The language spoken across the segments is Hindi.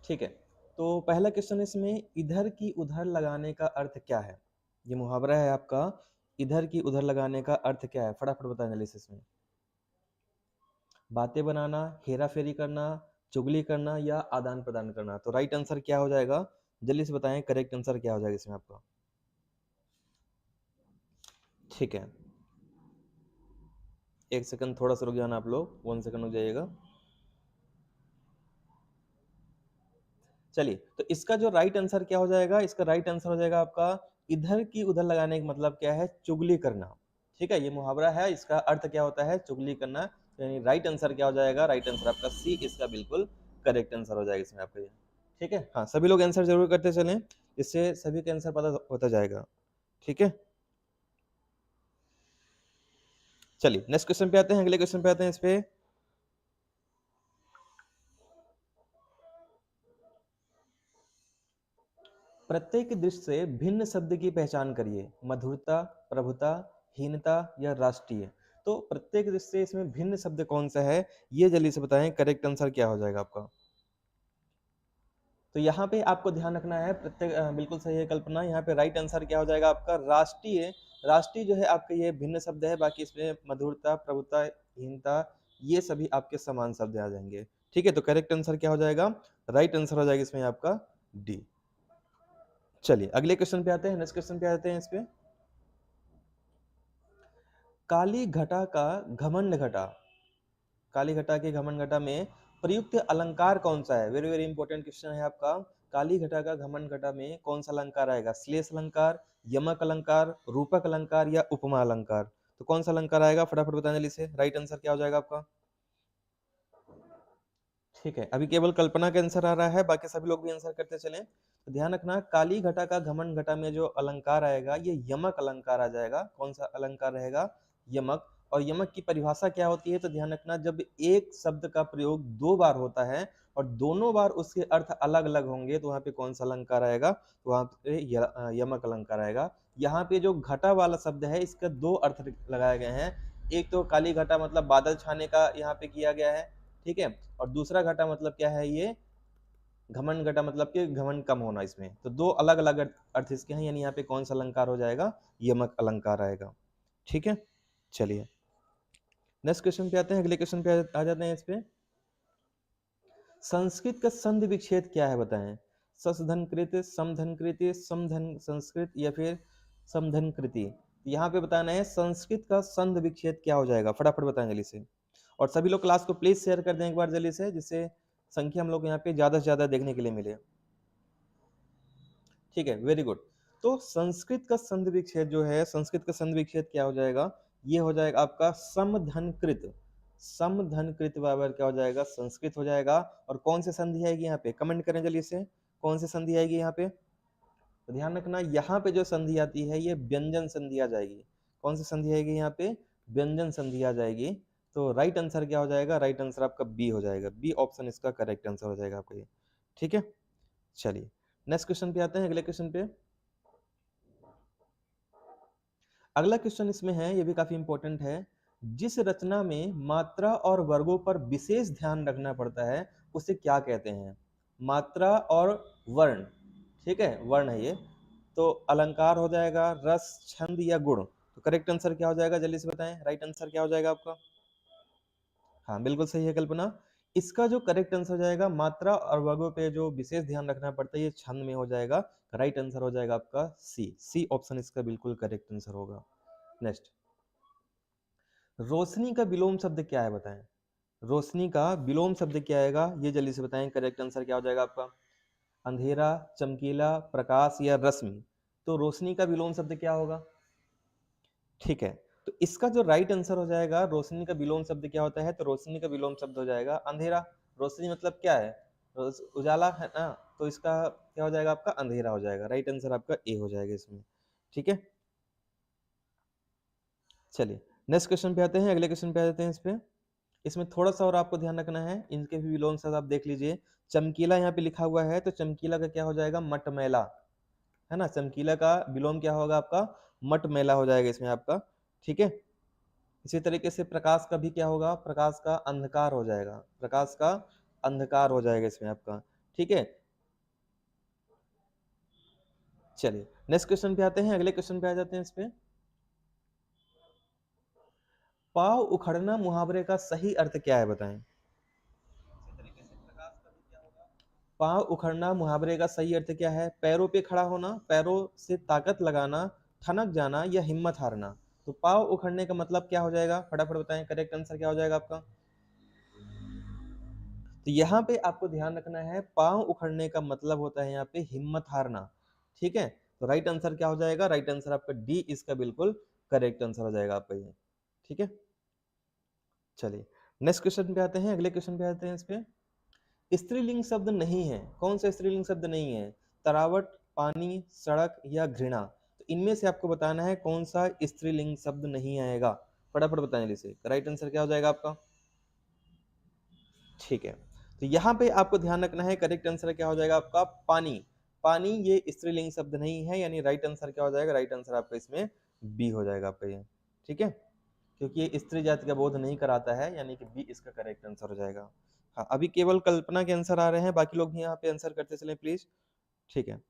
ठीक है, तो पहला क्वेश्चन इसमें इधर की उधर लगाने का अर्थ क्या है? ये मुहावरा है आपका, इधर की उधर लगाने का अर्थ क्या है? फटाफट बताएं जल्दी से इसमें। बातें बनाना, हेरा फेरी करना, चुगली करना या आदान प्रदान करना। तो राइट आंसर क्या हो जाएगा? जल्दी से बताएं, करेक्ट आंसर क्या हो जाएगा इसमें आपका? ठीक है, एक सेकंड थोड़ा सा रुक जाना आप लोग, 1 सेकंड रुक जाइएगा। चलिए, तो इसका जो राइट आंसर क्या हो जाएगा? इसका राइट आंसर हो जाएगा आपका इधर की उधर लगाने का मतलब क्या है? चुगली करना। ठीक है, ये मुहावरा है, इसका अर्थ क्या होता है? चुगली करना। यानी राइट आंसर क्या हो जाएगा? राइट आंसर आपका सी इसका बिल्कुल करेक्ट आंसर हो जाएगा इसमें आपका ये। ठीक है, हाँ सभी लोग आंसर जरूर करते चलें, इससे सभी का आंसर पता होता जाएगा। ठीक है, चलिए नेक्स्ट क्वेश्चन पे आते हैं, अगले क्वेश्चन पे आते हैं इस पे। प्रत्येक दृश्य से भिन्न शब्द की पहचान करिए। मधुरता, प्रभुता, हीनता या राष्ट्रीय। तो प्रत्येक दृश्य से इसमें भिन्न शब्द कौन सा है? ये जल्दी से बताएं, करेक्ट आंसर क्या हो जाएगा आपका? तो यहाँ पे आपको ध्यान रखना है, प्रत्येक बिल्कुल सही है कल्पना। यहाँ पे राइट आंसर क्या हो जाएगा आपका? राष्ट्रीय। राष्ट्रीय जो है आपका ये भिन्न शब्द है, बाकी इसमें मधुरता, प्रभुता, हीनता ये सभी आपके समान शब्द आ जाएंगे। ठीक है, तो करेक्ट आंसर क्या हो जाएगा? राइट आंसर हो जाएगा इसमें आपका डी। चलिए अगले क्वेश्चन पे आते हैं, नेक्स्ट क्वेश्चन पे आते हैं इस पे। काली घटा का घमंड घटा, काली घटा के घमंड घटा में प्रयुक्त अलंकार कौन सा है? वेरी वेरी इंपॉर्टेंट क्वेश्चन है आपका। काली घटा का घमंड घटा में कौन सा अलंकार आएगा? श्लेष अलंकार, यमक अलंकार, रूपक अलंकार या उपमा अलंकार। तो कौन सा अलंकार आएगा? फटाफट बताने जल्दी से, राइट आंसर क्या हो जाएगा आपका? ठीक है, अभी केवल कल्पना का आंसर आ रहा है, बाकी सभी लोग भी आंसर करते चले। तो ध्यान रखना, काली घटा का घमंड घटा में जो अलंकार आएगा ये यमक अलंकार आ जाएगा। कौन सा अलंकार रहेगा? यमक। और यमक की परिभाषा क्या होती है? तो ध्यान रखना, जब एक शब्द का प्रयोग 2 बार होता है और दोनों बार उसके अर्थ अलग अलग होंगे तो वहां पे कौन सा अलंकार आएगा? तो वहां पे यमक अलंकार आएगा। यहाँ पे जो घटा वाला शब्द है इसका 2 अर्थ लगाए गए हैं। एक तो काली घटा मतलब बादल छाने का यहाँ पे किया गया है। ठीक है, और दूसरा घटा मतलब क्या है? ये घमंड घटा मतलब कि घमंड कम होना। इसमें तो 2 अलग अलग अर्थ इसके हैं, यानी यहाँ पे कौन सा अलंकार हो जाएगा? यमक अलंकार आएगा। ठीक है, चलिए नेक्स्ट क्वेश्चन पे आते हैं, अगले क्वेश्चन पे आ जाते हैं इस पे। संस्कृत का संधि विच्छेद क्या है बताएं? ससधनकृत, समधनकृत, समधन संस्कृत या फिर समधनकृति। यहाँ पे बताना है संस्कृत का संधि विच्छेद क्या हो जाएगा? फटाफट बताएं जल्दी से। और सभी लोग क्लास को प्लीज शेयर कर दें एक बार जल्दी से, जिससे संख्या हम लोग यहाँ पे ज्यादा से ज्यादा देखने के लिए मिले। ठीक है, वेरी गुड। तो संस्कृत का संधि विच्छेद जो है, संस्कृत का संधि विच्छेद क्या हो जाएगा? ये हो जाएगा आपका समधनकृत। समधनकृत बराबर क्या हो जाएगा? संस्कृत हो जाएगा। और कौन सी संधि आएगी यहाँ पे? कमेंट करें जल्दी से, कौन सी संधि आएगी यहाँ पे? तो ध्यान रखना, यहाँ पे जो संधि आती है ये व्यंजन संधि आ जाएगी। कौन सी संधि आएगी यहाँ पे? व्यंजन संधि आ जाएगी। तो राइट आंसर क्या हो जाएगा? राइट आंसर आपका बी हो जाएगा। बी ऑप्शन इसका करेक्ट आंसर हो जाएगा आपका ये। ठीक है, चलिए नेक्स्ट क्वेश्चन पे आते हैं, अगले क्वेश्चन पे। अगला क्वेश्चन इसमें है, ये भी काफी इंपॉर्टेंट है। जिस रचना में मात्रा और वर्गों पर विशेष ध्यान रखना पड़ता है उसे क्या कहते हैं? मात्रा और वर्ण। ठीक है, वर्ण है ये। तो अलंकार हो जाएगा, रस, छंद या गुण। तो करेक्ट आंसर क्या हो जाएगा? जल्दी से बताएं, राइट आंसर क्या हो जाएगा आपका? हाँ बिल्कुल सही है कल्पना। इसका जो करेक्ट आंसर हो जाएगा, मात्रा और वर्गों पे जो विशेष ध्यान रखना पड़ता है ये छंद में हो जाएगा। राइट आंसर हो जाएगा आपका सी। सी ऑप्शन इसका बिल्कुल करेक्ट आंसर होगा। नेक्स्ट, रोशनी का विलोम शब्द क्या है बताएं? रोशनी का विलोम शब्द क्या आएगा? ये जल्दी से बताएं, करेक्ट आंसर क्या हो जाएगा आपका? अंधेरा, चमकीला, प्रकाश या रश्मि। तो रोशनी का विलोम शब्द क्या होगा? ठीक है, तो इसका जो राइट आंसर हो जाएगा, रोशनी का विलोम शब्द क्या होता है? तो रोशनी का विलोम शब्द हो जाएगा अंधेरा। रोशनी मतलब क्या है? उजाला है ना। तो इसका क्या हो जाएगा आपका? अंधेरा हो जाएगा। राइट आंसर आपका ए हो जाएगा इसमें। ठीक है, चलिए नेक्स्ट क्वेश्चन पे आते हैं, अगले क्वेश्चन पे आ जाते हैं इस पे। इसमें थोड़ा सा और आपको ध्यान रखना है, इनके भी विलोम शब्द आप देख लीजिए। चमकीला यहाँ पे लिखा हुआ है, तो चमकीला का क्या हो जाएगा? मटमैला। है ना, चमकीला का विलोम क्या होगा आपका? मटमैला हो जाएगा इसमें आपका। ठीक है, इसी तरीके से प्रकाश का भी क्या होगा? प्रकाश का अंधकार हो जाएगा। प्रकाश का अंधकार हो जाएगा इसमें आपका। ठीक है, चलिए नेक्स्ट क्वेश्चन पे आते हैं, अगले क्वेश्चन पे आ जाते हैं इस पे। पाव उखड़ना मुहावरे का सही अर्थ क्या है बताएं। पांव उखड़ना मुहावरे का सही अर्थ क्या है? पैरों पे खड़ा होना, पैरों से ताकत लगाना, ठनक जाना या हिम्मत हारना। तो पांव उखड़ने का मतलब क्या हो जाएगा, फटाफट बताएं, करेक्ट आंसर क्या हो जाएगा आपका। तो यहाँ पे आपको ध्यान रखना है, पांव उखड़ने का मतलब होता है यहाँ पे हिम्मत हारना। ठीक है, तो राइट आंसर क्या हो जाएगा, राइट आंसर आपका डी इसका बिल्कुल करेक्ट आंसर हो जाएगा आपका ये। ठीक है, चलिए नेक्स्ट क्वेश्चन पे आते हैं, अगले क्वेश्चन पे आते हैं इस पे। स्त्रीलिंग शब्द नहीं है, कौन सा स्त्रीलिंग शब्द नहीं है? तरावट, पानी, सड़क या घृणा। तो इनमें से आपको बताना है कौन सा स्त्रीलिंग शब्द नहीं आएगा, फटाफट बताएं इसे। राइट आंसर क्या हो जाएगा आपका। ठीक है, तो यहाँ पे आपको ध्यान रखना है, करेक्ट आंसर क्या हो जाएगा आपका, पानी। पानी ये स्त्रीलिंग शब्द नहीं है, यानी राइट आंसर क्या हो जाएगा, राइट आंसर आपका इसमें बी हो जाएगा आपका ये। ठीक है, क्योंकि ये स्त्री जाति का बोध नहीं कराता है, यानी कि बी इसका करेक्ट आंसर हो जाएगा। हाँ, अभी केवल कल्पना के आंसर आ रहे हैं, बाकी लोग भी यहाँ पे आंसर करते चले प्लीज। ठीक है,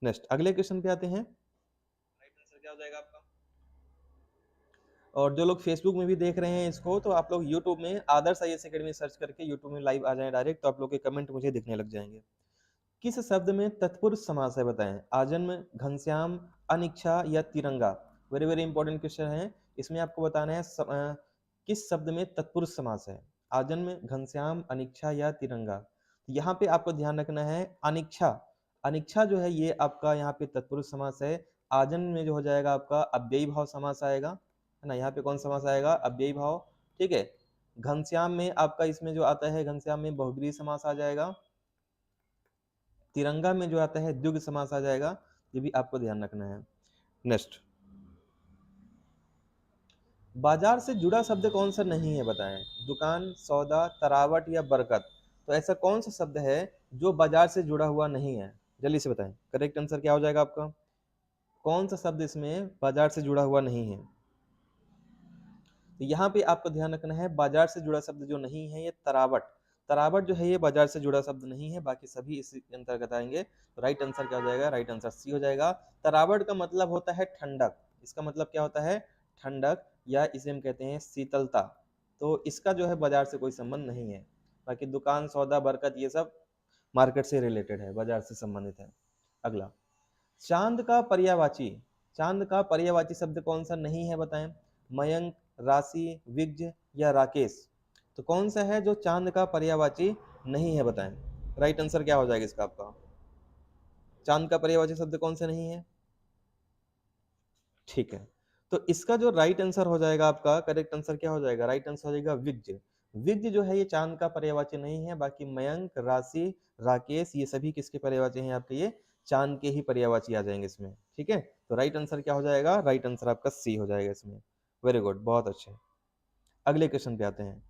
नेक्स्ट अगले क्वेश्चन पे आते हैं। राइट आंसर क्या हो जाएगा आपका। और जो लोग फेसबुक में भी देख रहे हैं इसको, तो आप लोग यूट्यूब में आदर्श आईएएस एकेडमी सर्च करके यूट्यूब में लाइव आ जाएं डायरेक्ट, तो आप लोग के कमेंट मुझे दिखने लग जाएंगे। किस शब्द में तत्पुरुष समास है बताएं? आजन्म, घनश्याम, अनिच्छा या तिरंगा। वेरी वेरी इंपॉर्टेंट क्वेश्चन है, इसमें आपको बताना है किस शब्द में तत्पुरुष समास है? आजन्म, घनश्याम, अनिच्छा या तिरंगा। यहाँ पे आपको ध्यान रखना है, अनिच्छा। अनिच्छा जो है ये आपका यहाँ पे तत्पुरुष समास है। आजन्म में जो हो जाएगा आपका अव्ययी भाव समास आएगा, है ना, यहाँ पे कौन समास आएगा, अव्ययी भाव। ठीक है, घनश्याम में आपका इसमें जो आता है, घनश्याम में बहुब्रीहि समास आ जाएगा। तिरंगा में जो आता है द्विगु समास आ जाएगा, ये भी आपको ध्यान रखना है। नेक्स्ट, बाजार से जुड़ा शब्द कौन सा नहीं है बताएं? दुकान, सौदा, तरावट या बरकत। तो ऐसा कौन सा शब्द है जो बाजार से जुड़ा हुआ नहीं है, जल्दी से बताएं, करेक्ट आंसर क्या हो जाएगा आपका। कौन सा शब्द इसमें बाजार से जुड़ा हुआ नहीं है? तो यहाँ पे आपको ध्यान रखना है, बाजार से जुड़ा शब्द जो नहीं है ये तरावट। तरावट जो है ये बाजार से जुड़ा शब्द नहीं है, बाकी सभी इसी के अंतर्गत आएंगे। तो राइट आंसर क्या हो जाएगा, राइट आंसर सी हो जाएगा। तरावट का मतलब होता है ठंडक, इसका मतलब क्या होता है, ठंडक, या इसे हम कहते हैं शीतलता। तो इसका जो है बाजार से कोई संबंध नहीं है। बाकी दुकान, सौदा, बरकत ये सब मार्केट से रिलेटेड है, बाजार से संबंधित है। अगला, चांद का पर्यायवाची, चांद का पर्यायवाची शब्द कौन सा नहीं है बताएं? मयंक, राशि, विज्ञ या राकेश। तो कौन सा है जो चांद का पर्यायवाची नहीं है बताएं? राइट आंसर क्या हो जाएगा इसका आपका। चांद का पर्यायवाची शब्द कौन सा नहीं है? ठीक है, तो इसका जो राइट आंसर हो जाएगा आपका, करेक्ट आंसर क्या हो जाएगा, राइट आंसर हो जाएगा विज्ञ। विज्ञ जो है ये चांद का पर्यायवाची नहीं है, बाकी मयंक, राशि, राकेश ये सभी किसके पर्यायवाची हैं आपके, ये चांद के ही पर्यायवाची आ जाएंगे इसमें। ठीक है, तो राइट आंसर क्या हो जाएगा, राइट आंसर आपका सी हो जाएगा इसमें। वेरी गुड, बहुत अच्छे। अगले क्वेश्चन पे आते हैं।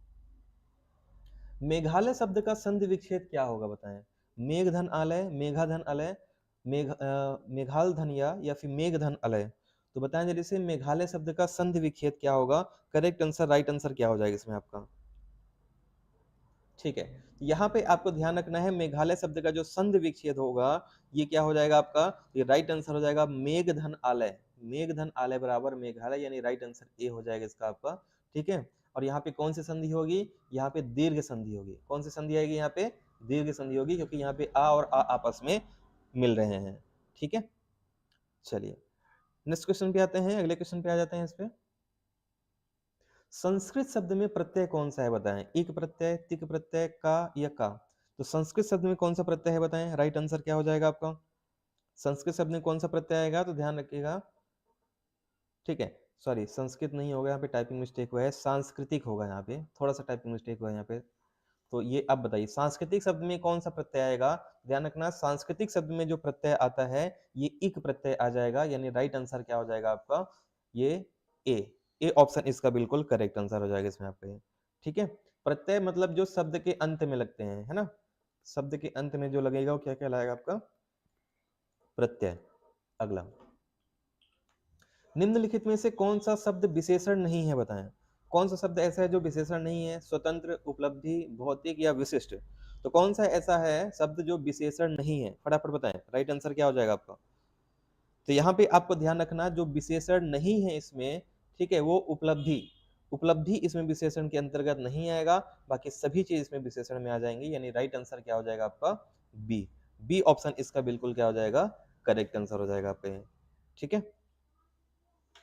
मेघालय शब्द का संधि विच्छेद क्या होगा बताएं? मेघधन आलय, मेघाधन अलय, मेघाल धनिया या फिर मेघधन अलय। तो बताएं जल्दी से, मेघालय शब्द का संधि विच्छेद क्या होगा, करेक्ट आंसर, राइट आंसर क्या हो जाएगा इसमें आपका। ठीक है, यहाँ पे आपको ध्यान रखना है, मेघालय शब्द का जो संधि विच्छेद होगा ये क्या हो जाएगा आपका, ये राइट आंसर हो जाएगा मेघधन आलय। मेघधन आलय बराबर मेघालय, यानी राइट आंसर ए हो जाएगा इसका आपका। ठीक है, और यहाँ पे कौन सी संधि होगी, यहाँ पे दीर्घ संधि होगी। कौन सी संधि आएगी यहाँ पे, दीर्घ संधि होगी, क्योंकि यहाँ पे आ और आ आपस में मिल रहे हैं। ठीक है, चलिए नेक्स्ट क्वेश्चन पे आते हैं, अगले क्वेश्चन पे आ जाते हैं इस पे। संस्कृत शब्द में प्रत्यय कौन सा है बताएं? इक प्रत्यय, तिक प्रत्यय, का या का। तो संस्कृत शब्द में कौन सा प्रत्यय है बताएं? राइट आंसर क्या हो जाएगा आपका। संस्कृत शब्द में कौन सा प्रत्यय आएगा, तो ध्यान रखिएगा। ठीक है, सॉरी संस्कृत नहीं होगा, यहाँ पे टाइपिंग मिस्टेक हुआ है, सांस्कृतिक होगा, यहाँ पे थोड़ा सा टाइपिंग मिस्टेक हुआ है यहाँ पे। तो ये अब बताइए, सांस्कृतिक शब्द में कौन सा प्रत्यय आएगा? ध्यान रखना, सांस्कृतिक शब्द में जो प्रत्यय आता है ये इक प्रत्यय आ जाएगा, यानी राइट आंसर क्या हो जाएगा आपका, ये ए। ए ऑप्शन इसका बिल्कुल करेक्ट आंसर हो जाएगा इसमें आपका ये। ठीक है, प्रत्यय मतलब जो शब्द के अंत में लगते हैं, है ना, शब्द के अंत में जो लगेगा वो क्या कहलाएगा आपका, प्रत्यय। अगला, निम्नलिखित में से कौन सा शब्द विशेषण नहीं है बताएं? कौन सा शब्द ऐसा है जो विशेषण नहीं है? स्वतंत्र, उपलब्धि, भौतिक या विशिष्ट। तो कौन सा ऐसा है शब्द जो विशेषण नहीं है, फटाफट बताएं, राइट आंसर क्या हो जाएगा आपका। तो यहाँ पे आपको ध्यान रखना, जो विशेषण नहीं है इसमें, ठीक है, वो उपलब्धि, उपलब्धि इसमें विशेषण के अंतर्गत नहीं आएगा, बाकी सभी चीज इसमें विशेषण में आ जाएंगी, यानी राइट आंसर क्या हो जाएगा आपका, बी। बी ऑप्शन इसका बिल्कुल क्या हो जाएगा, करेक्ट आंसर हो जाएगा आपका, ठीक है।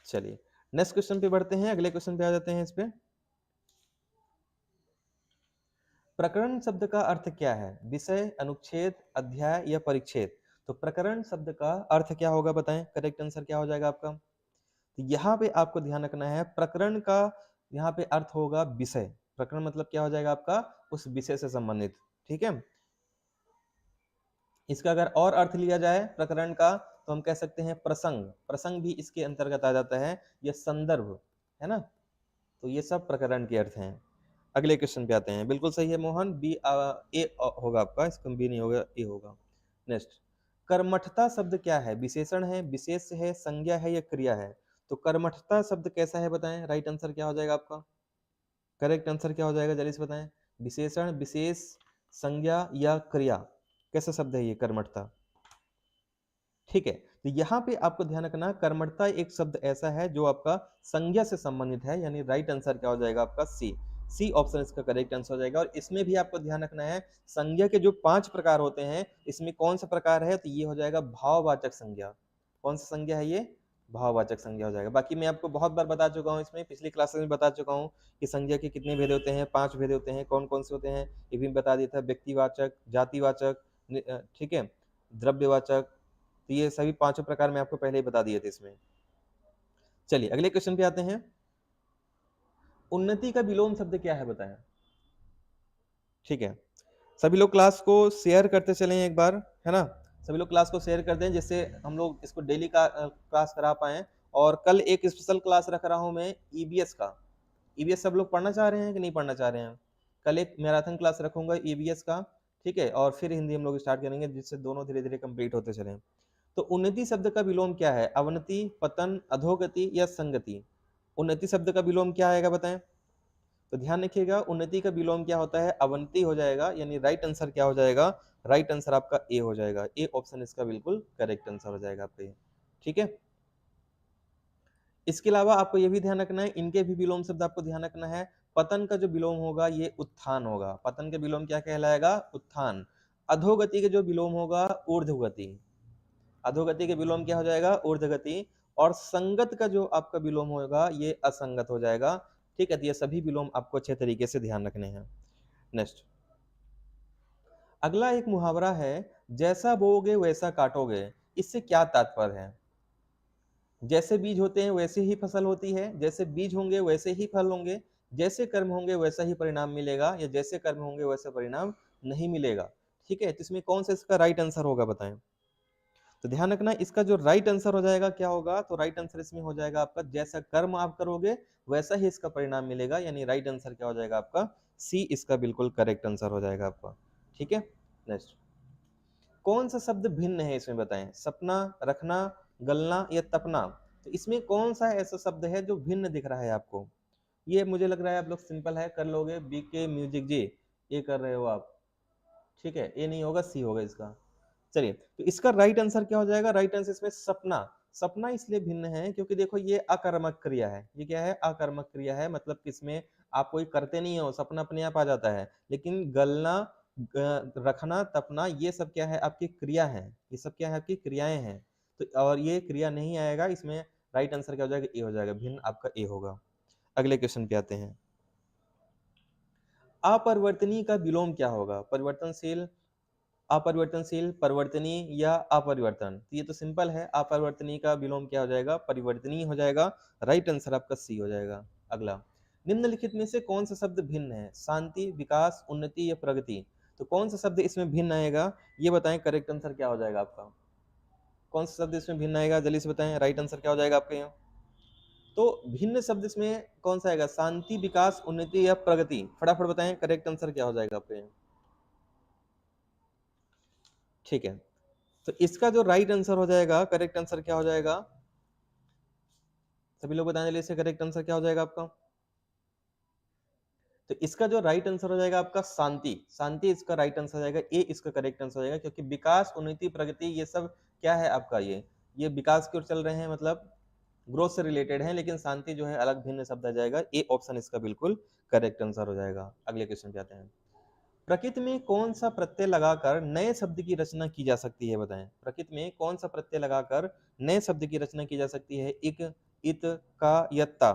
चलिए नेक्स्ट क्वेश्चन पे बढ़ते हैं, अगले क्वेश्चन पे आ जाते हैं। इस पे प्रकरण शब्द का अर्थ क्या है, विषय, अनुच्छेद, अध्याय या परिच्छेद। तो प्रकरण शब्द का अर्थ क्या होगा बताएं, करेक्ट आंसर क्या हो जाएगा आपका। तो यहाँ पे आपको ध्यान रखना है, प्रकरण का यहाँ पे अर्थ होगा विषय, प्रकरण मतलब क्या हो जाएगा आपका, उस विषय से संबंधित, ठीक है। इसका अगर और अर्थ लिया जाए प्रकरण का, तो हम कह सकते हैं प्रसंग, प्रसंग भी इसके अंतर्गत आ जाता है, यह संदर्भ है ना। तो ये सब प्रकरण के अर्थ हैं। अगले क्वेश्चन पे आते हैं, बिल्कुल सही है मोहन, बी ए होगा आपका, इसका बी नहीं होगा, ए होगा। नेक्स्ट, कर्मठता शब्द क्या है, विशेषण है, विशेष है, संज्ञा है या क्रिया है। तो कर्मठता शब्द कैसा है बताएं, राइट आंसर क्या हो जाएगा आपका, करेक्ट आंसर क्या हो जाएगा, जल्दी से बताएं। विशेषण, विशेष, संज्ञा या क्रिया, कैसा शब्द है ये कर्मठता, ठीक है। तो यहाँ पे आपको ध्यान रखना, कर्मठता एक शब्द ऐसा है जो आपका संज्ञा से संबंधित है, यानी राइट आंसर क्या हो जाएगा आपका, सी। सी ऑप्शन इसका करेक्ट आंसर हो जाएगा। और इसमें भी आपको ध्यान रखना है, संज्ञा के जो 5 प्रकार होते हैं, इसमें कौन सा प्रकार है, तो ये हो जाएगा भाववाचक संज्ञा। कौन सा संज्ञा है ये, भाववाचक संज्ञा हो जाएगा। बाकी मैं आपको बहुत बार बता चुका हूँ, इसमें पिछली क्लासेस में बता चुका हूँ कि संज्ञा के कितने भेद होते हैं, 5 भेद होते हैं, कौन कौन से होते हैं, ये भी बता दिया था, व्यक्तिवाचक, जातिवाचक, ठीक है, द्रव्यवाचक। तो ये सभी 5 प्रकार मैं आपको पहले ही बता दिए थे इसमें। चलिए अगले क्वेश्चन पे आते हैं, उन्नति का विलोम शब्द क्या है बताएं, ठीक है। सभी लोग क्लास को शेयर करते चलें एक बार, है ना, सभी लोग क्लास को शेयर कर दें, जिससे हम लोग इसको डेली का क्लास करा पाए। और कल एक स्पेशल क्लास रख रहा हूं मैं ईबीएस का, ईबीएस सब लोग पढ़ना चाह रहे हैं कि नहीं पढ़ना चाह रहे हैं। कल एक मैराथन क्लास रखूंगा ईबीएस का, ठीक है, और फिर हिंदी हम लोग स्टार्ट करेंगे, जिससे दोनों धीरे धीरे कंप्लीट होते चले। तो उन्नति शब्द का विलोम क्या है, अवनति, पतन, अधोगति या संगति। उन्नति शब्द का विलोम क्या आएगा बताएं। तो ध्यान रखिएगा, उन्नति का विलोम क्या होता है, अवनति हो जाएगा, यानी राइट आंसर क्या हो जाएगा, राइट आंसर आपका ए हो जाएगा। ए ऑप्शन इसका बिल्कुल करेक्ट आंसर हो जाएगा आपका, ठीक है। इसके अलावा आपको यह भी ध्यान रखना है, इनके भी विलोम शब्द आपको ध्यान रखना है। पतन का जो विलोम होगा ये उत्थान होगा, पतन का विलोम क्या कहलाएगा, उत्थान। अधोगति के जो विलोम होगा ऊर्ध्वगति, अधोगति के विलोम क्या हो जाएगा, ऊर्ध्वगति। और संगत का जो आपका विलोम होगा ये असंगत हो जाएगा, ठीक है। तो ये सभी विलोम आपको अच्छे तरीके से ध्यान रखने हैं। नेक्स्ट, अगला एक मुहावरा है, जैसा बोओगे वैसा काटोगे, इससे क्या तात्पर्य है। जैसे बीज होते हैं वैसे ही फसल होती है, जैसे बीज होंगे वैसे ही फल होंगे, जैसे कर्म होंगे वैसा ही परिणाम मिलेगा, या जैसे कर्म होंगे वैसा परिणाम नहीं मिलेगा, ठीक है। तो इसमें कौन सा इसका राइट आंसर होगा बताएं। तो ध्यान रखना, इसका जो राइट आंसर हो जाएगा क्या होगा, तो राइट आंसर इसमें हो जाएगा आपका, जैसा कर्म आप करोगे वैसा ही इसका परिणाम मिलेगा, यानी राइट आंसर क्या हो जाएगा आपका, सी इसका बिल्कुल करेक्ट आंसर हो जाएगा आपका, ठीक है। नेक्स्ट, कौन सा शब्द भिन्न है इसमें बताएं, सपना, रखना, गलना या तपना। तो इसमें कौन सा ऐसा शब्द है जो भिन्न दिख रहा है आपको। ये मुझे लग रहा है आप लोग सिंपल है कर लोगे, बीके म्यूजिक जी, ये कर रहे हो आप, ठीक है, ये नहीं होगा, सी होगा इसका। चलिए, तो इसका राइट आंसर क्या हो जाएगा, राइट आंसर इसमें सपना। सपना इसलिए भिन्न है क्योंकि देखो ये अकर्मक क्रिया है, ये क्या है, अकर्मक क्रिया है, मतलब किसमें आप कोई करते नहीं हो, सपना अपने आप आ जाता है। लेकिन गलना, रखना, तपना, ये सब क्या है, आपकी क्रिया है, ये सब क्या है, आपकी क्रियाएं हैं। तो और ये क्रिया नहीं आएगा इसमें, राइट आंसर क्या हो जाएगा, ए हो जाएगा, भिन्न आपका ए होगा। अगले क्वेश्चन पे आते हैं, अपरिवर्तनीय का विलोम क्या होगा, परिवर्तनशील, अपरिवर्तनशील, परिवर्तनीय या अपरिवर्तन। तो ये तो सिंपल है, अपरिवर्तनीय का विलोम क्या हो जाएगा, परिवर्तनीय हो जाएगा, राइट आंसर आपका सी हो जाएगा। अगला, निम्नलिखित में से कौन सा शब्द भिन्न है, शांति, विकास, उन्नति या प्रगति। तो कौन सा शब्द इसमें भिन्न आएगा, ये बताएं, करेक्ट आंसर क्या हो जाएगा आपका, कौन सा शब्द इसमें भिन्न आएगा, जल्दी से बताएं, राइट आंसर क्या हो जाएगा आपके यहाँ। तो भिन्न शब्द इसमें कौन सा आएगा, शांति, विकास, उन्नति या प्रगति, फटाफट बताएं, करेक्ट आंसर क्या हो जाएगा आपके यहाँ, ठीक है। तो इसका जो राइट आंसर हो जाएगा, करेक्ट आंसर क्या हो जाएगा, सभी लोग बताने लिए, इससे करेक्ट आंसर क्या हो जाएगा आपका, तो इसका जो राइट आंसर हो जाएगा आपका शांति, शांति इसका राइट आंसर हो जाएगा, ए इसका करेक्ट आंसर हो जाएगा, क्योंकि विकास, उन्नति, प्रगति ये सब क्या है आपका, ये विकास की ओर चल रहे हैं, मतलब ग्रोथ से रिलेटेड है, लेकिन शांति जो है अलग भिन्न शब्द आ जाएगा। ए ऑप्शन इसका बिल्कुल करेक्ट आंसर हो जाएगा। अगले क्वेश्चन पे आते हैं। प्रकृति में कौन सा प्रत्यय लगाकर नए शब्द की रचना की जा सकती है, बताएं। प्रकृति में कौन सा प्रत्यय लगाकर नए शब्द की रचना की जा सकती है, इक, इत, का, यत्ता।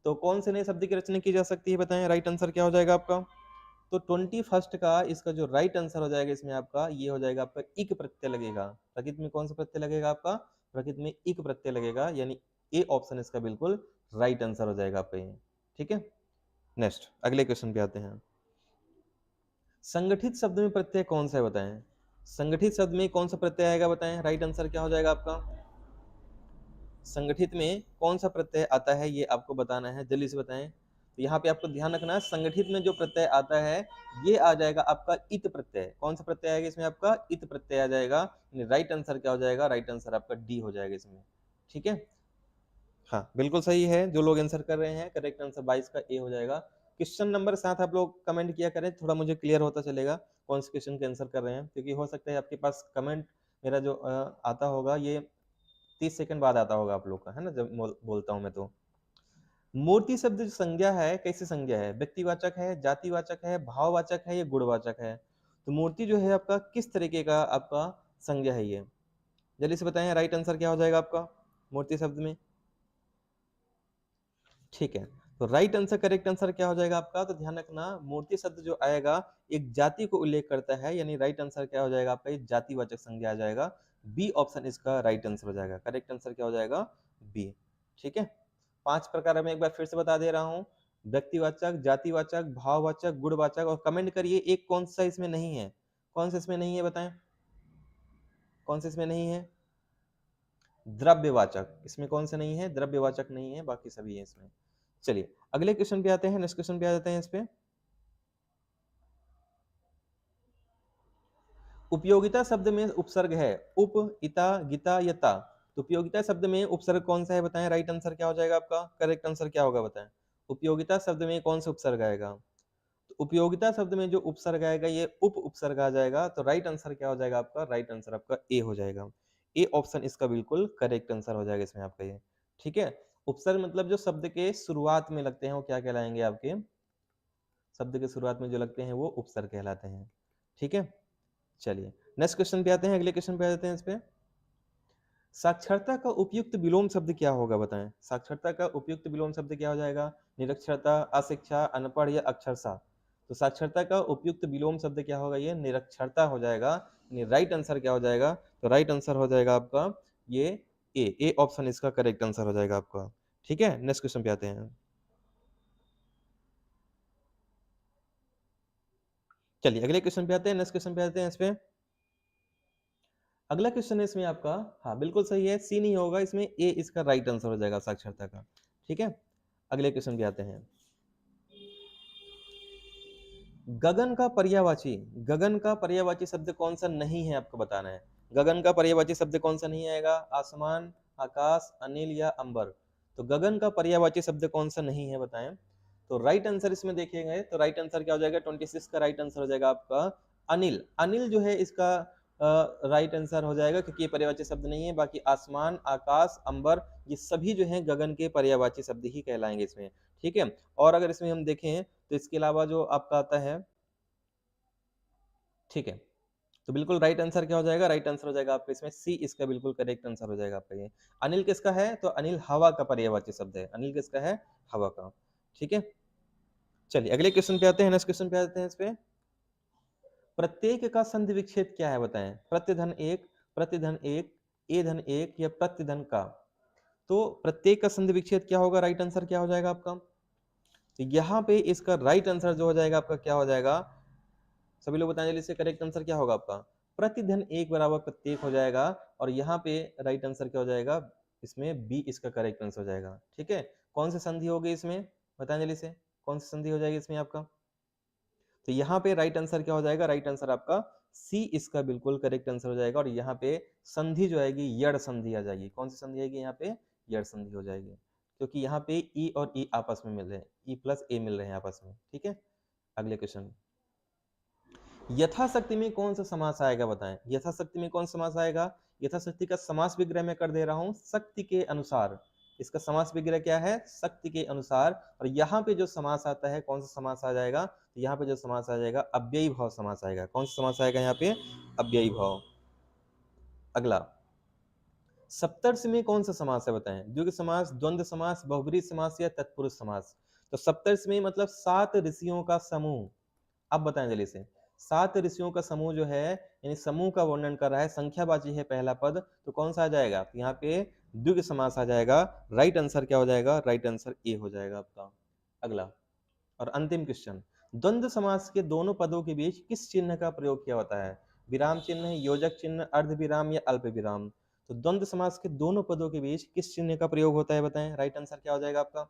तो कौन से नए शब्द की रचना की जा सकती है, बताएं। राइट आंसर क्या हो जाएगा आपका? तो 21 का इसका जो राइट आंसर हो जाएगा इसमें आपका, ये हो जाएगा आपका इक प्रत्यय लगेगा। प्रकृति में कौन सा प्रत्यय लगेगा आपका? प्रकृति में इक प्रत्यय लगेगा, यानी ए ऑप्शन इसका बिल्कुल राइट आंसर हो जाएगा आपका ये। ठीक है, नेक्स्ट अगले क्वेश्चन पे आते हैं। संगठित शब्द में प्रत्यय कौन सा है, बताएं। संगठित शब्द में कौन सा प्रत्यय आएगा, बताएं। राइट आंसर क्या हो जाएगा आपका? संगठित में कौन सा प्रत्यय आता है ये आपको बताना है, जल्दी से बताएं। तो यहाँ पे आपको ध्यान रखना है, संगठित में जो प्रत्यय आता है ये आ जाएगा आपका इत प्रत्यय। कौन सा प्रत्यय आएगा इसमें आपका? इत प्रत्यय आ जाएगा। राइट आंसर क्या हो जाएगा? राइट आंसर आपका डी हो जाएगा इसमें। ठीक है, हाँ बिल्कुल सही है। जो लोग आंसर कर रहे हैं, करेक्ट आंसर 22 का ए हो जाएगा। क्वेश्चन नंबर 7 आप लोग कमेंट किया करें, थोड़ा मुझे क्लियर होता चलेगा कौन से क्वेश्चन के आंसर कर रहे हैं, क्योंकि हो सकता है आपके पास कमेंट मेरा जो आता होगा ये 30 सेकंड बाद आता होगा आप लोग का, है ना, जब बोलता हूं मैं। तो मूर्ति शब्द जो संज्ञा है, कैसी संज्ञा है? व्यक्तिवाचक है, जातिवाचक है, भाववाचक है, या गुणवाचक है? तो मूर्ति जो है आपका किस तरीके का आपका संज्ञा है ये, जल्दी से बताएं। राइट आंसर क्या हो जाएगा आपका मूर्ति शब्द में? ठीक है, तो राइट आंसर, करेक्ट आंसर क्या हो जाएगा आपका? तो ध्यान रखना, मूर्ति शब्द जो आएगा एक जाति को उल्लेख करता है, यानी राइट आंसर क्या हो जाएगा आपका? जातिवाचक संज्ञा आ जाएगा। बी ऑप्शन इसका राइट आंसर हो जाएगा। करेक्ट आंसर क्या हो जाएगा? बी। ठीक है, 5 प्रकार में एक बार फिर से बता दे रहा हूं। व्यक्तिवाचक, जातिवाचक, भाववाचक, गुणवाचक, और कमेंट करिए एक कौन सा इसमें नहीं है। कौन सा इसमें नहीं है, बताएं। कौन सा इसमें नहीं है? द्रव्यवाचक। इसमें कौन सा नहीं है? द्रव्यवाचक नहीं है, बाकी सभी है इसमें। चलिए अगले क्वेश्चन पे आते हैं, नेक्स्ट क्वेश्चन पे आ जाते हैं। इस पे उपयोगिता शब्द में उपसर्ग है, उप, इता, गिता, यता। तो उपयोगिता शब्द में उपसर्ग कौन सा है, बताएं। राइट आंसर क्या हो जाएगा आपका? करेक्ट आंसर क्या होगा, बताएं। उपयोगिता शब्द में कौन सा उपसर्ग आएगा? तो उपयोगिता शब्द में जो उपसर्ग आएगा ये उप उपसर्ग आ जाएगा। तो राइट आंसर क्या हो जाएगा आपका? राइट आंसर आपका ए हो जाएगा। ए ऑप्शन इसका बिल्कुल करेक्ट आंसर हो जाएगा इसमें आपका ये। ठीक है, उपसर्ग मतलब जो शब्द के शुरुआत में लगते हैं वो क्या कहलाएंगे आपके? शब्द के शुरुआत में जो लगते हैं वो उपसर्ग कहलाते हैं। ठीक है, चलिए नेक्स्ट क्वेश्चन पे आते हैं, अगले क्वेश्चन पे आ जाते हैं। इस पे साक्षरता का उपयुक्त विलोम शब्द क्या होगा, बताएं। साक्षरता का उपयुक्त विलोम शब्द क्या हो जाएगा? निरक्षरता, अशिक्षा, अनपढ़, या अक्षरशा। तो साक्षरता का उपयुक्त विलोम शब्द क्या होगा? ये निरक्षरता हो जाएगा। राइट आंसर क्या हो जाएगा? तो राइट आंसर हो जाएगा आपका ये ए ऑप्शन इसका करेक्ट आंसर हो जाएगा आपका। ठीक है, नेक्स्ट क्वेश्चन पे आते हैं। चलिए अगले क्वेश्चन पे आते हैं, नेक्स्ट क्वेश्चन पे आते हैं। इस पे अगला क्वेश्चन है इसमें आपका, हाँ बिल्कुल सही है, सी नहीं होगा इसमें, ए इसका राइट आंसर हो जाएगा साक्षरता का। ठीक है, अगले क्वेश्चन पे आते हैं। गगन का पर्यायवाची, गगन का पर्यायवाची शब्द कौन सा नहीं है आपको बताना है। गगन का पर्यायवाची शब्द कौन सा नहीं आएगा? आसमान, आकाश, अनिल, या अंबर। तो गगन का पर्यायवाची शब्द कौन सा नहीं है, बताएं। तो राइट आंसर इसमें देखेंगे तो राइट आंसर क्या हो जाएगा? 26 का राइट आंसर हो जाएगा आपका अनिल। अनिल जो है इसका राइट आंसर हो जाएगा, क्योंकि ये पर्यायवाची शब्द नहीं है। बाकी आसमान, आकाश, अंबर ये सभी जो है गगन के पर्यायवाची शब्द ही कहलाएंगे इसमें। ठीक है, और अगर इसमें हम देखें तो इसके अलावा जो आपका आता है, ठीक है, तो बिल्कुल राइट आंसर क्या हो जाएगा? राइट आंसर हो जाएगा आपका इसमें सी इसका बिल्कुल करेक्ट आंसर हो जाएगा आपका ये। अनिल किसका है? तो अनिल हवा का पर्यायवाची शब्द है। अनिल किसका है? हवा का। ठीक है, चलिए अगले क्वेश्चन पे आते हैं, नेक्स्ट क्वेश्चन पे आते हैं। इस पे प्रत्येक का संधि विच्छेद क्या है, बताएं। प्रतिधन एक, प्रतिधन एक, ए धन एक, या प्रतिधन का। तो प्रत्येक का संधि विच्छेद क्या होगा? राइट आंसर क्या हो जाएगा आपका? तो यहाँ पे इसका राइट आंसर जो हो जाएगा आपका क्या हो जाएगा? सभी लोग बताएं जल्दी से, करेक्ट आंसर क्या होगा आपका? प्रतिधन एक बराबर प्रत्येक हो जाएगा। और यहाँ पे राइट आंसर क्या हो जाएगा? इसमें बी इसका करेक्ट आंसर हो जाएगा। ठीक है, कौन सी संधि होगी इसमें, बताएं जल्दी से, कौन सी संधि हो जाएगी इसमें आपका? तो यहाँ पे राइट आंसर क्या हो जाएगा? राइट आंसर आपका सी इसका बिल्कुल करेक्ट आंसर हो जाएगा। और यहाँ पे संधि जो आएगी यड़ संधि आ जाएगी। कौन सी संधि आएगी यहाँ पे? यड़ संधि हो जाएगी। क्योंकि यहाँ पे ई और ई आपस में मिल रहे हैं, ई प्लस ए मिल रहे हैं आपस में। ठीक है, अगले क्वेश्चन, यथाशक्ति में कौन सा समास आएगा बताएं। यथाशक्ति में कौन सा समास आएगा? यथाशक्ति का समास विग्रह मैं कर दे रहा हूं शक्ति के अनुसार। इसका समास विग्रह क्या है? शक्ति के अनुसार। और यहाँ पे जो समास आता है कौन सा समास आ जाएगा? तो यहाँ पे जो समास आ जाएगा अव्ययी भाव समास आएगा। कौन सा समास आएगा यहाँ पे? अव्ययी भाव। अगला, सप्तर्षि में कौन सा समास है बताएं। द्विगु समास, द्वंद्व समास, बहुब्रीहि समास या तत्पुरुष समास। तो सप्तर्षि में मतलब 7 ऋषियों का समूह। अब बताएं जल्दी से, 7 ऋषियों का समूह जो है, यानी समूह का वर्णन कर रहा है, संख्यावाची है पहला पद, तो कौन सा आ जाएगा? तो यहाँ पे द्विगु समास आ जाएगा। राइट आंसर क्या हो जाएगा? राइट आंसर ए हो जाएगा आपका। अगला और अंतिम क्वेश्चन, द्वंद्व समास के दोनों पदों के बीच किस चिन्ह का प्रयोग किया होता है? विराम चिन्ह, योजक चिन्ह, अर्ध विराम या अल्प विराम। तो द्वंद्व समास के दोनों पदों के बीच किस चिन्ह का प्रयोग होता है बताएं। राइट आंसर क्या हो जाएगा आपका?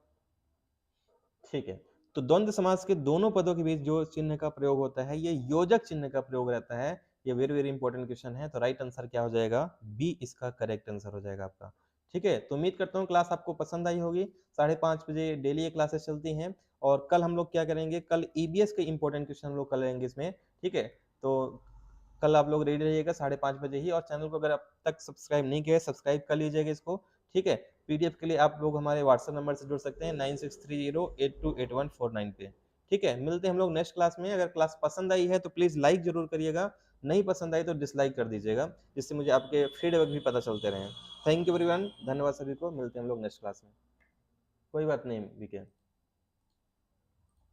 ठीक है, तो द्वंद्व समास के दोनों पदों के बीच जो चिन्ह का प्रयोग होता है ये योजक चिन्ह का प्रयोग रहता है। ये वेरी वेरी इंपॉर्टेंट क्वेश्चन है। तो राइट आंसर क्या हो जाएगा? बी इसका करेक्ट आंसर हो जाएगा आपका। ठीक है, तो उम्मीद करता हूँ क्लास आपको पसंद आई होगी। 5:30 बजे डेली ये क्लासेस चलती हैं। और कल हम लोग क्या करेंगे? कल ईबीएस के इंपॉर्टेंट क्वेश्चन हम लोग कर लेंगे इसमें। ठीक है, तो कल आप लोग रेडी रहिएगा 5:30 बजे ही। और चैनल को अगर अब तक सब्सक्राइब नहीं किया है, सब्सक्राइब कर लीजिएगा इसको। ठीक है, पीडीएफ के लिए आप लोग हमारे व्हाट्सएप नंबर से जुड़ सकते हैं 9630828149 पे। ठीक है, मिलते हैं हम लोग नेक्स्ट क्लास में। अगर क्लास पसंद आई है तो प्लीज लाइक जरूर करिएगा, नहीं पसंद आई तो डिसलाइक कर दीजिएगा, जिससे मुझे आपके फीडबैक भी पता चलते रहें। थैंक यू एवरीवन, धन्यवाद सभी को। मिलते हैं हम लोग नेक्स्ट क्लास में। कोई बात नहीं विके।